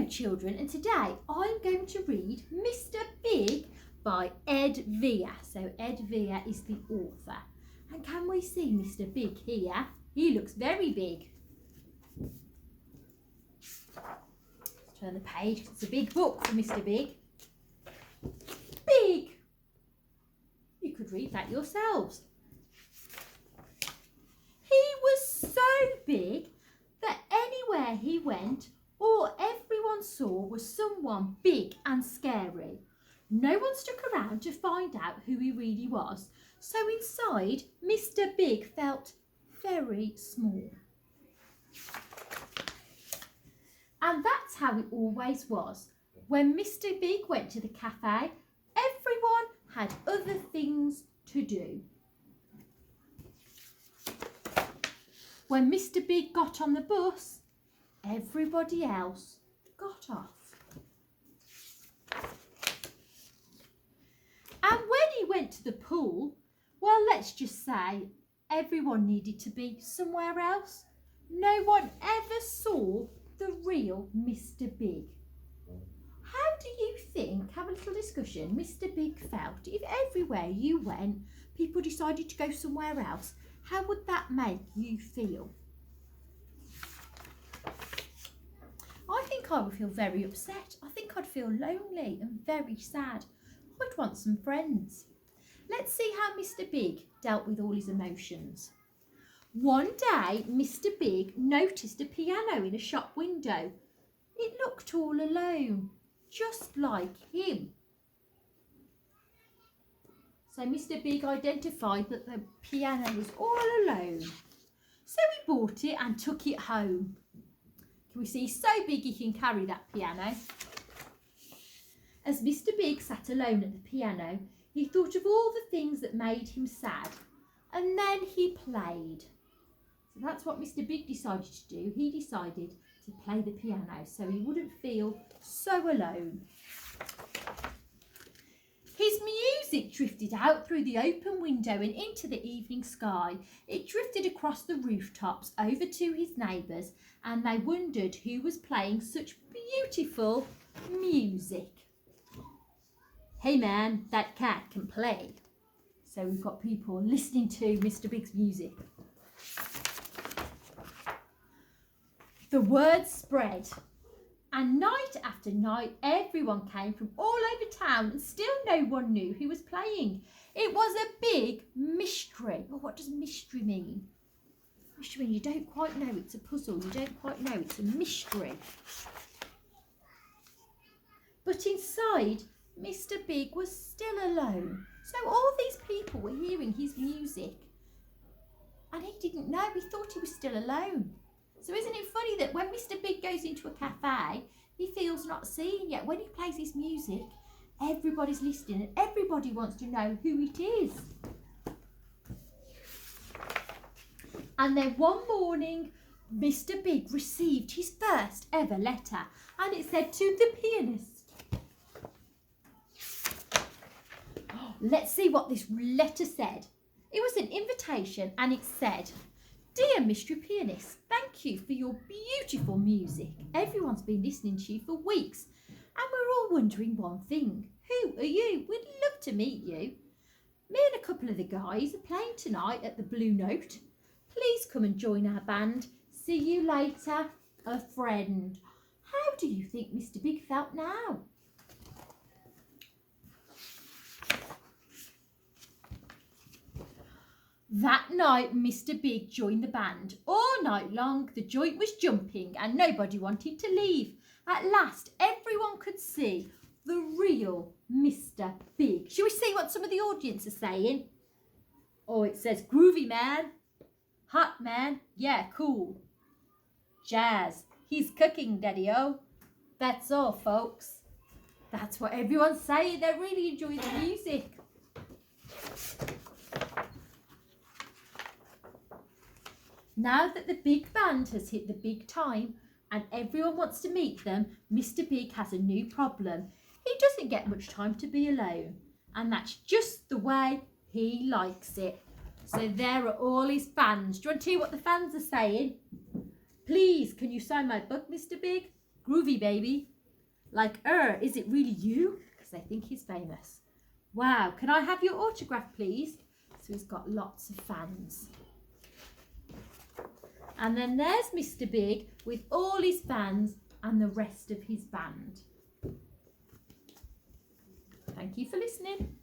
Hello children, and today I'm going to read Mr. Big by Ed Vere. So Ed Vere is the author. And can we see Mr. Big here? He looks very big. Let's turn the page. It's a big book for Mr. Big. Big! You could read that yourselves. He was so big that anywhere he went, all everyone saw was someone big and scary. No one stuck around to find out who he really was, so inside, Mr. Big felt very small. And that's how it always was. When Mr. Big went to the cafe, everyone had other things to do. When Mr. Big got on the bus, everybody else got off. And when he went to the pool, well, let's just say everyone needed to be somewhere else. No one ever saw the real Mr. Big. How do you think, have a little discussion, Mr. Big felt if everywhere you went, people decided to go somewhere else? How would that make you feel? I think I would feel very upset. I think I'd feel lonely and very sad. I'd want some friends. Let's see how Mr. Big dealt with all his emotions. One day, Mr. Big noticed a piano in a shop window. It looked all alone, just like him. So Mr. Big identified that the piano was all alone. So he bought it and took it home. Can we see so big he can carry that piano? As Mr. Big sat alone at the piano, he thought of all the things that made him sad, and then he played. So that's what Mr. Big decided to do. He decided to play the piano so he wouldn't feel so alone. His music drifted out through the open window and into the evening sky. It drifted across the rooftops over to his neighbours, and they wondered who was playing such beautiful music. Hey man, that cat can play. So we've got people listening to Mr. Big's music. The word spread. And night after night, everyone came from all over town and still no one knew who was playing. It was a big mystery. Oh, what does mystery mean? Mystery means you don't quite know. It's a puzzle. You don't quite know. It's a mystery. But inside, Mr. Big was still alone. So all these people were hearing his music. And he didn't know. He thought he was still alone. So isn't it funny that when Mr. Big goes into a cafe, he feels not seen, yet when he plays his music, everybody's listening and everybody wants to know who it is. And then one morning, Mr. Big received his first ever letter, and it said to the pianist. Let's see what this letter said. It was an invitation and it said, "Dear Mystery Pianist, thank you for your beautiful music. Everyone's been listening to you for weeks and we're all wondering one thing. Who are you? We'd love to meet you. Me and a couple of the guys are playing tonight at the Blue Note. Please come and join our band. See you later, a friend." How do you think Mr. Big felt now? That night, Mr. Big joined the band. All night long, the joint was jumping and nobody wanted to leave. At last, everyone could see the real Mr. Big. Shall we see what some of the audience are saying? Oh, it says, "Groovy man, hot man, yeah, cool. Jazz, he's cooking, daddy-o." That's all, folks. That's what everyone's saying. They really enjoy the music. Now that the big band has hit the big time and everyone wants to meet them, Mr. Big has a new problem. He doesn't get much time to be alone, and that's just the way he likes it. So there are all his fans. Do you want to hear what the fans are saying? "Please, can you sign my book, Mr. Big? Groovy, baby. Like, is it really you? Because they think he's famous. Wow, can I have your autograph, please? So he's got lots of fans. And then there's Mr. Big with all his fans and the rest of his band. Thank you for listening.